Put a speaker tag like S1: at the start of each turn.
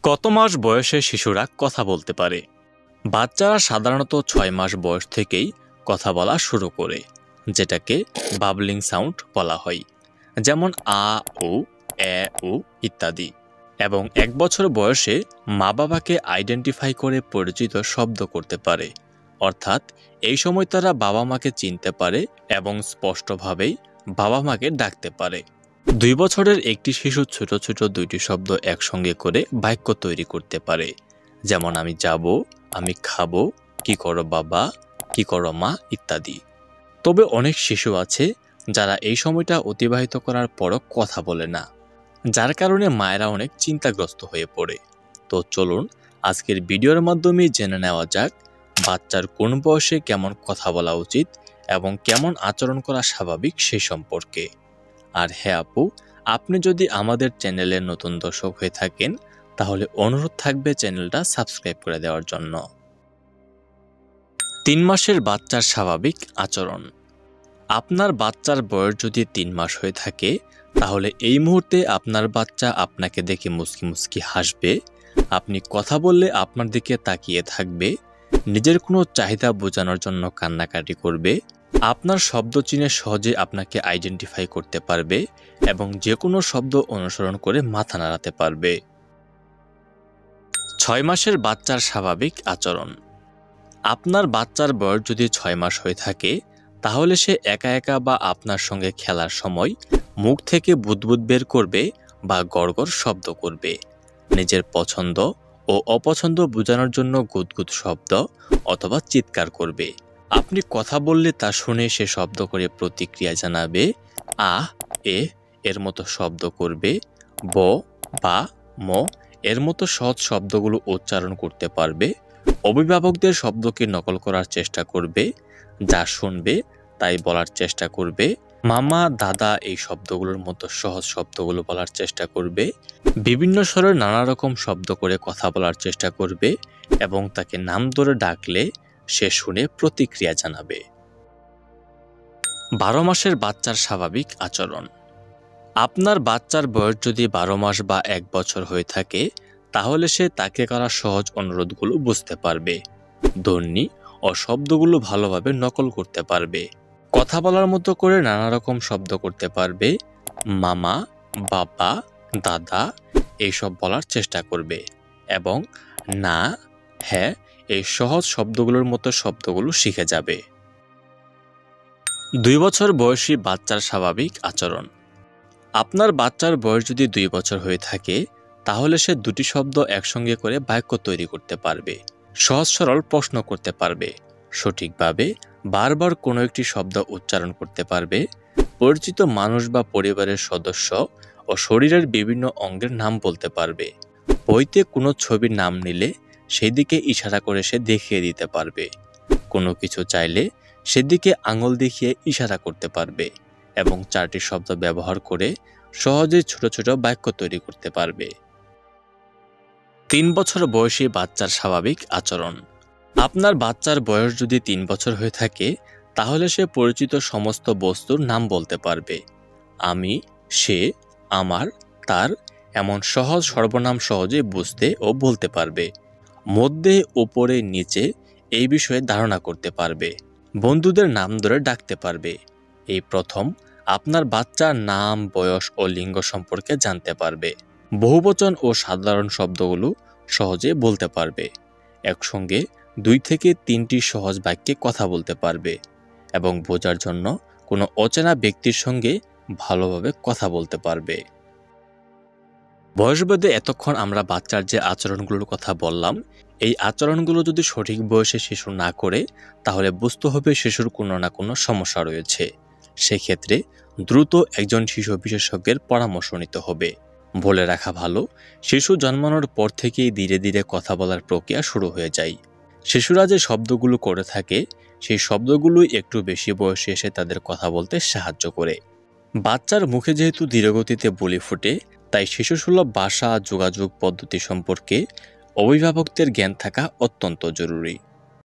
S1: কত মাস বয়সে শিশুরা কথা বলতে পারে? বাচ্চারা সাধারণত 6 মাস বয়স থেকেই কথা বলা শুরু করে, যেটাকে বাবলিং সাউন্ড বলা হয়, যেমন আ, উ, এ, উ ইত্যাদি। এবং 1 বছর বয়সে মা বাবাকে আইডেন্টিফাই করে পরিচিত শব্দ করতে পারে, অর্থাৎ এই সময় তারা বাবা মাকে চিনতে পারে এবং স্পষ্টভাবেই বাবা মাকে ডাকতে পারে। 2 বছরের একটি শিশু ছোট ছোট 2টি শব্দ একসঙ্গে করে বাক্য তৈরি করতে পারে, যেমন আমি যাব, আমি খাবো, কি করো বাবা, কি করো মা ইত্যাদি। তবে অনেক শিশু আছে যারা এই সময়টা অতিবাহিত করার পরও কথা বলে না, যার কারণে মায়েরা অনেক চিন্তাগ্রস্ত হয়ে পড়ে। তো চলুন আজকের ভিডিওর মাধ্যমে জেনে নেওয়া যাক বাচ্চার কোন বয়সে কেমন কথা বলা উচিত এবং কেমন আচরণ করা স্বাভাবিক সে সম্পর্কে। আর হ্যাঁ আপু, আপনি যদি আমাদের চ্যানেলের নতুন দর্শক হয়ে থাকেন তাহলে অনুরোধ থাকবে চ্যানেলটা সাবস্ক্রাইব করে দেওয়ার জন্য। 3 মাসের বাচ্চার স্বাভাবিক আচরণ। আপনার বাচ্চার বয়স যদি 3 মাস হয়ে থাকে তাহলে এই মুহূর্তে আপনার বাচ্চা আপনাকে দেখে মুচকি মুচকি হাসবে, আপনি কথা বললে আপনার দিকে তাকিয়ে থাকবে, নিজের কোনো চাহিদা বোঝানোর জন্য কান্নাকাটি করবে, আপনার শব্দ চিনে সহজে আপনাকে আইডেন্টিফাই করতে পারবে এবং যে কোনো শব্দ অনুসরণ করে মাথা নাড়াতে পারবে। 6 মাসের বাচ্চার স্বাভাবিক আচরণ। আপনার বাচ্চার বয়স যদি 6 মাস হয়ে থাকে তাহলে সে একা একা বা আপনার সঙ্গে খেলার সময় মুখ থেকে বুদবুদ বের করবে বা গড়গড় শব্দ করবে, নিজের পছন্দ ও অপছন্দ বোঝানোর জন্য গুদগুদ শব্দ অথবা চিৎকার করবে। আপনি কথা বললে তা শুনে সে শব্দ করে প্রতিক্রিয়া জানাবে, আহ, এর মতো শব্দ করবে, ব, বা, ম এর মতো সহজ শব্দগুলো উচ্চারণ করতে পারবে, অভিভাবকদের শব্দকে নকল করার চেষ্টা করবে, যা শুনবে তাই বলার চেষ্টা করবে, মামা, দাদা এই শব্দগুলোর মতো সহজ শব্দগুলো বলার চেষ্টা করবে, বিভিন্ন স্বরে নানা রকম শব্দ করে কথা বলার চেষ্টা করবে এবং তাকে নাম ধরে ডাকলে সে শুনে প্রতিক্রিয়া জানাবে। 12 মাসের বাচ্চার স্বাভাবিক আচরণ। আপনার বাচ্চার বয়স যদি 12 মাস বা 1 বছর হয়ে থাকে তাহলে সে তাকে করা সহজ অনুরোধগুলো বুঝতে পারবে, ধ্বনি ও শব্দগুলো ভালোভাবে নকল করতে পারবে, কথা বলার মতো করে নানা রকম শব্দ করতে পারবে, মামা, বাবা, দাদা এইসব বলার চেষ্টা করবে এবং না, হ্যাঁ এই সহজ শব্দগুলোর মতো শব্দগুলো শিখে যাবে। 2 বছর বয়সী বাচ্চার স্বাভাবিক আচরণ। আপনার বাচ্চার বয়স যদি 2 বছর হয়ে থাকে তাহলে সে 2টি শব্দ একসঙ্গে করে বাক্য তৈরি করতে পারবে, সহজ সরল প্রশ্ন করতে পারবে, সঠিকভাবে বারবার কোনো একটি শব্দ উচ্চারণ করতে পারবে, পরিচিত মানুষ বা পরিবারের সদস্য ও শরীরের বিভিন্ন অঙ্গের নাম বলতে পারবে, বইতে কোনো ছবির নাম নিলে সেদিকে ইশারা করে সে দেখিয়ে দিতে পারবে, কোনো কিছু চাইলে সেদিকে আঙুল দেখিয়ে ইশারা করতে পারবে এবং 4টি শব্দ ব্যবহার করে সহজেই ছোট ছোট বাক্য তৈরি করতে পারবে। 3 বছর বয়সী বাচ্চার স্বাভাবিক আচরণ। আপনার বাচ্চার বয়স যদি 3 বছর হয়ে থাকে তাহলে সে পরিচিত সমস্ত বস্তুর নাম বলতে পারবে, আমি, সে, আমার, তার এমন সহজ সর্বনাম সহজে বুঝতে ও বলতে পারবে, মধ্যে, উপরে, নিচে এই বিষয়ে ধারণা করতে পারবে, বন্ধুদের নাম ধরে ডাকতে পারবে। এই প্রথম আপনার বাচ্চার নাম, বয়স ও লিঙ্গ সম্পর্কে জানতে পারবে, বহুবচন ও সাধারণ শব্দগুলো সহজে বলতে পারবে, একসঙ্গে 2 থেকে 3টি সহজ বাক্যে কথা বলতে পারবে এবং বোঝার জন্য কোনো অচেনা ব্যক্তির সঙ্গে ভালোভাবে কথা বলতে পারবে। বয়সভেদে এতক্ষণ আমরা বাচ্চার যে আচরণগুলোর কথা বললাম, এই আচরণগুলো যদি সঠিক বয়সে শিশু না করে তাহলে বুঝতে হবে শিশুর কোনো না কোনো সমস্যা রয়েছে। সেক্ষেত্রে দ্রুত একজন শিশু বিশেষজ্ঞের পরামর্শ নিতে হবে। বলে রাখা ভালো, শিশু জন্মানোর পর থেকেই ধীরে ধীরে কথা বলার প্রক্রিয়া শুরু হয়ে যায়। শিশুরা যে শব্দগুলো করে থাকে সেই শব্দগুলোই একটু বেশি বয়সে এসে তাদের কথা বলতে সাহায্য করে। বাচ্চার মুখে যেহেতু ধীরগতিতে বুলি ফুটে তাই শিশুসুলভ ভাষা যোগাযোগ পদ্ধতি সম্পর্কে অভিভাবকদের জ্ঞান থাকা অত্যন্ত জরুরি।